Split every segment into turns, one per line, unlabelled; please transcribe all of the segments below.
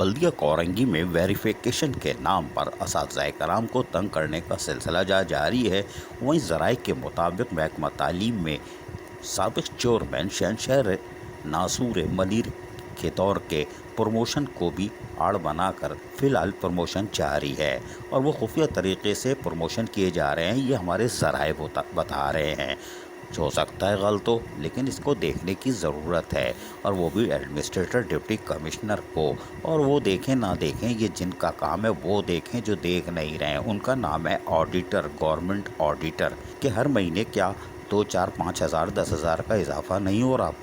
बल्दिया कोरंगी में वेरिफिकेशन के नाम पर असातिज़ा कराम को तंग करने का सिलसिला जारी है। वहीं ज़राए के मुताबिक महकमा तालीम में साबिक़ चेयरमैन शहनशाह नासूर मलिर के दौर के प्रमोशन को भी आड़ बनाकर फ़िलहाल प्रमोशन जारी है और वो खुफिया तरीके से प्रमोशन किए जा रहे हैं। ये हमारे ज़राए बता रहे हैं। हो सकता है गलत हो, लेकिन इसको देखने की ज़रूरत है, और वो भी एडमिनिस्ट्रेटर डिप्टी कमिश्नर को। और वो देखें ना देखें, ये जिनका काम है वो देखें जो देख नहीं रहे हैं। उनका नाम है ऑडिटर, गवर्नमेंट ऑडिटर, कि हर महीने क्या 2, 4, 5 हज़ार 10 हज़ार का इजाफा नहीं हो रहा,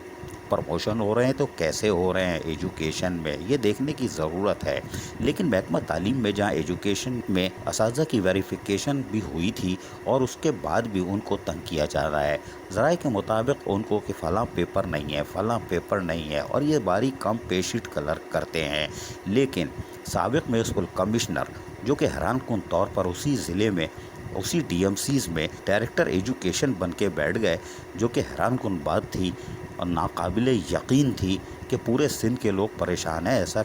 प्रमोशन हो रहे हैं तो कैसे हो रहे हैं एजुकेशन में, ये देखने की ज़रूरत है। लेकिन महकमा तालीम में जहाँ एजुकेशन में असातिज़ा की वेरिफिकेशन भी हुई थी और उसके बाद भी उनको तंग किया जा रहा है। ज़राए के मुताबिक उनको कि फ़लाँ पेपर नहीं है, फ़लाँ पेपर नहीं है, और ये बारीक कम पेशीट कलर करते हैं। लेकिन साबिक़ म्युनिसिपल कमिश्नर जो कि हैरानकुन तौर पर उसी ज़िले में उसी डीएमसीज़ में डायरेक्टर एजुकेशन बन के बैठ गए, जो कि हैरानकुन बात थी और नाकाबिले यकीन थी कि पूरे सिंध के लोग परेशान हैं। ऐसा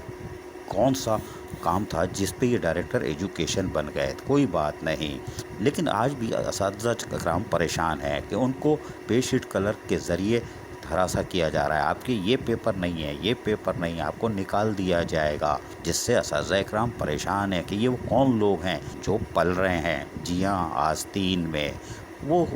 कौन सा काम था जिस पे ये डायरेक्टर एजुकेशन बन गए? कोई बात नहीं। लेकिन आज भी असातिज़ा कराम परेशान हैं कि उनको पेशीट कलर के ज़रिए हरासा किया जा रहा है। आपके ये पेपर नहीं है, ये पेपर नहीं है, आपको निकाल दिया जाएगा, जिससे असातिज़ा कराम परेशान है कि ये वो कौन लोग हैं जो पल रहे हैं। जी हाँ, आस्तीन में वो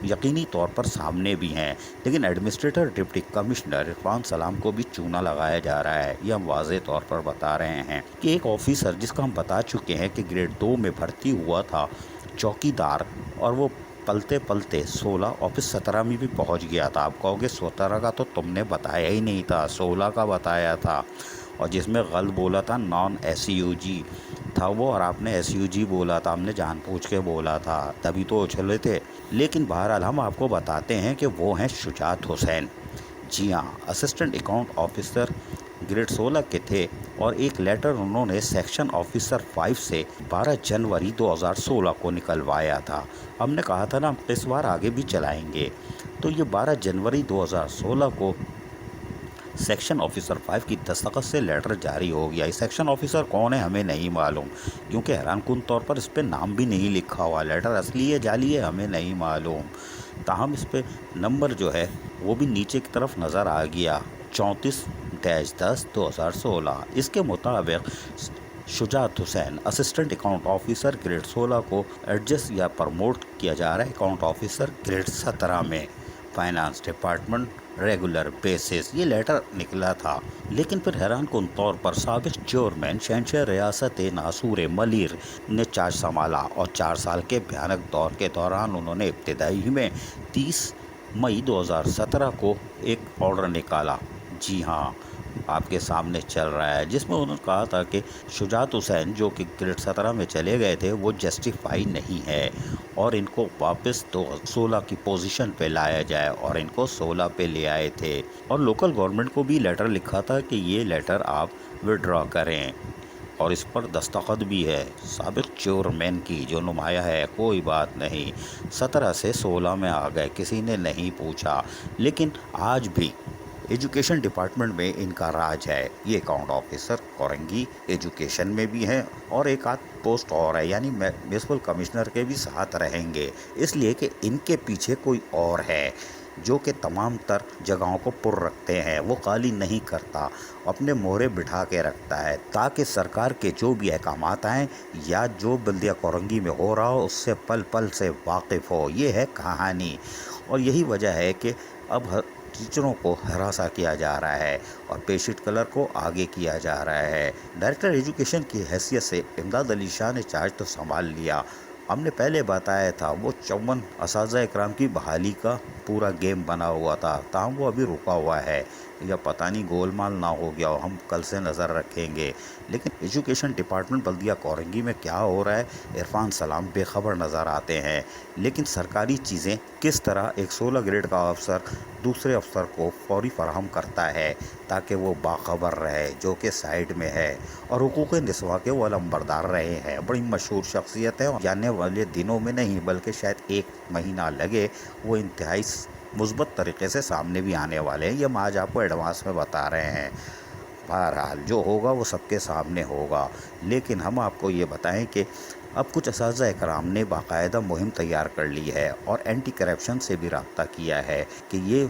यकीनी तौर पर सामने भी हैं। लेकिन एडमिनिस्ट्रेटर डिप्टी कमिश्नर इरफान सलाम को भी चूना लगाया जा रहा है। ये हम वाज़े तौर पर बता रहे हैं कि एक ऑफिसर जिसका हम बता चुके हैं कि ग्रेड 2 में भर्ती हुआ था, चौकीदार, और वो पलते पलते 16 ऑफिस 17 में भी पहुंच गया था। आप कहोगे 17 का तो तुमने बताया ही नहीं था, 16 का बताया था, और जिसमें गलत बोला था नॉन एसयूजी था वो, और आपने एसयूजी बोला था, हमने जानबूझ के बोला था, तभी तो उछले थे। लेकिन बहरहाल हम आपको बताते हैं कि वो हैं शुजात हुसैन। जी हाँ, असिस्टेंट अकाउंट ऑफिसर ग्रेड 16 के थे, और एक लेटर उन्होंने सेक्शन ऑफिसर 5 से 12 जनवरी 2016 को निकलवाया था। हमने कहा था ना, हम इस बार आगे भी चलाएंगे। तो ये 12 जनवरी 2016 को सेक्शन ऑफिसर 5 की दस्तखत से लेटर जारी हो गया। सेक्शन ऑफिसर कौन है हमें नहीं मालूम, क्योंकि हैरानकुन तौर पर इस पर नाम भी नहीं लिखा हुआ। लेटर असली है जाली है हमें नहीं मालूम। ताहम इस पर नंबर जो है वो भी नीचे की तरफ नज़र आ गया, 34-10-2016। इसके मुताबिक Shujaat Hussain assistant account officer grade 16 को एडजस्ट या प्रमोट किया जा रहा है अकाउंट ऑफिसर ग्रेड 17 में, फाइनेंस डिपार्टमेंट, रेगुलर बेसिस। ये लेटर निकला था। लेकिन फिर हैरानकुन तौर पर साबिक़ चेयरमैन शहनशाह रियासत नासूर मलिर ने चार्ज संभाला, और 4 साल के भयानक दौर के दौरान उन्होंने इब्तिदाई में 30 मई 2017 को एक ऑर्डर निकाला। जी हाँ, आपके सामने चल रहा है, जिसमें उन्होंने कहा था कि शुजात हुसैन जो कि ग्रेड 17 में चले गए थे वो जस्टिफाई नहीं है, और इनको वापस तो 16 की पोजीशन पे लाया जाए, और इनको 16 पे ले आए थे। और लोकल गवर्नमेंट को भी लेटर लिखा था कि ये लेटर आप विड्रॉ करें, और इस पर दस्तखत भी है साबिक़ चेयरमैन की जो नुमाया है। कोई बात नहीं, 17 से 16 में आ गए, किसी ने नहीं पूछा। लेकिन आज भी एजुकेशन डिपार्टमेंट में इनका राज है। ये अकाउंट ऑफिसर कोरंगी एजुकेशन में भी हैं, और एक आध पोस्ट और है, यानी म्युनिसिपल कमिश्नर के भी साथ रहेंगे, इसलिए कि इनके पीछे कोई और है जो कि तमाम तर जगहों को पुर रखते हैं। वो खाली नहीं करता, अपने मोहरे बिठा के रखता है, ताकि सरकार के जो भी अहकामात आएँ या जो बल्दिया कोरंगी में हो रहा हो उससे पल पल से वाकिफ़ हो। ये है कहानी, और यही वजह है कि अब टीचरों को हरासा किया जा रहा है और पेशीट कलर को आगे किया जा रहा है। डायरेक्टर एजुकेशन की हैसियत से इमदाद अली शाह ने चार्ज तो संभाल लिया। हमने पहले बताया था वो 54 असातिज़ा इकराम की बहाली का पूरा गेम बना हुआ था, ताहम वो अभी रुका हुआ है, या पता नहीं गोलमाल ना हो गया हो, हम कल से नज़र रखेंगे। लेकिन एजुकेशन डिपार्टमेंट बल्दिया कोरंगी में क्या हो रहा है, इरफान सलाम बेखबर नज़र आते हैं। लेकिन सरकारी चीज़ें किस तरह एक 16 ग्रेड का अफसर दूसरे अफसर को फौरी फराहम करता है ताकि वो बाखबर रहे, जो कि साइड में है, और हुकूक़ निस्वा के वो अलंबरदार रहे हैं। बड़ी मशहूर शख्सियत है, और आने वाले दिनों में नहीं बल्कि शायद 1 महीना लगे, वो इंतहाई मुस्बत तरीके से सामने भी आने वाले हैं। ये हम आज आपको एडवांस में बता रहे हैं। بہرحال جو ہوگا وہ سب کے سامنے ہوگا، لیکن ہم آپ کو یہ بتائیں کہ اب کچھ اساتذہ کرام نے باقاعدہ مہم تیار کر لی ہے اور اینٹی کرپشن سے بھی رابطہ کیا ہے کہ یہ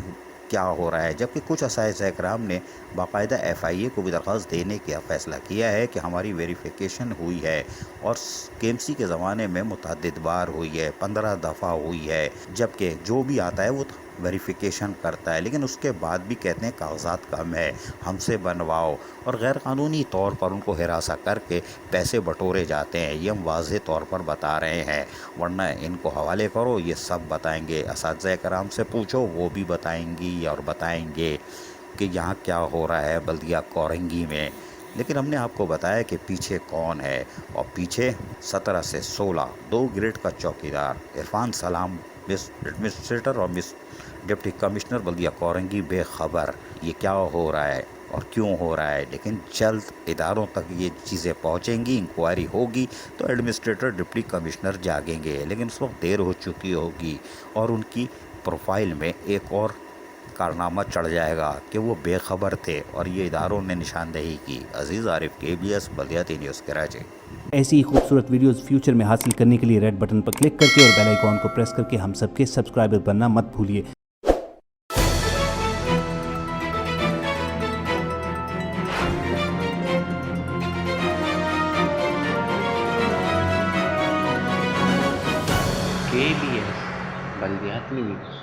کیا ہو رہا ہے، جبکہ کچھ اساتذہ کرام نے باقاعدہ ایف آئی اے کو بھی درخواست دینے کا فیصلہ کیا ہے کہ ہماری ویریفیکیشن ہوئی ہے اور کے ایم سی کے زمانے میں متعدد بار ہوئی ہے، 15 دفعہ ہوئی ہے، جبکہ جو بھی آتا ہے وہ ویریفیکیشن کرتا ہے، لیکن اس کے بعد بھی کہتے ہیں کاغذات کم ہے، ہم سے بنواؤ، اور غیر قانونی طور پر ان کو ہراساں کر کے پیسے بٹورے جاتے ہیں۔ یہ ہم واضح طور پر بتا رہے ہیں، ورنہ ان کو حوالے کرو، یہ سب بتائیں گے، اساتذہ کرام سے پوچھو وہ بھی بتائیں گی اور بتائیں گے کہ یہاں کیا ہو رہا ہے بلدیہ کورنگی میں۔ لیکن ہم نے آپ کو بتایا کہ پیچھے کون ہے، اور پیچھے 17 سے 16 2 گریڈ کا چوکیدار عرفان سلام، مس ایڈمنسٹریٹر اور مس ڈپٹی کمشنر بلدیہ کورنگی بے خبر۔ یہ کیا ہو رہا ہے اور کیوں ہو رہا ہے، لیکن جلد اداروں تک یہ چیزیں پہنچیں گی، انکوائری ہوگی تو ایڈمنسٹریٹر ڈپٹی کمشنر جاگیں گے، لیکن اس وقت دیر ہو چکی ہوگی اور ان کی پروفائل میں ایک اور کارنامہ چڑھ جائے گا کہ وہ بے خبر تھے اور یہ اداروں نے نشاندہی کی۔ عزیز عارف، KBS بلدیاتی نیوز کراچی۔
ایسی ہی خوبصورت ویڈیوز فیوچر میں حاصل کرنے کے لیے ریڈ بٹن پر کلک کر کے اور بیل آئیکن کو پریس کر کے ہم سب کے سبسکرائبر بننا مت بھولیے۔
KBS بلدیاتی نیوز۔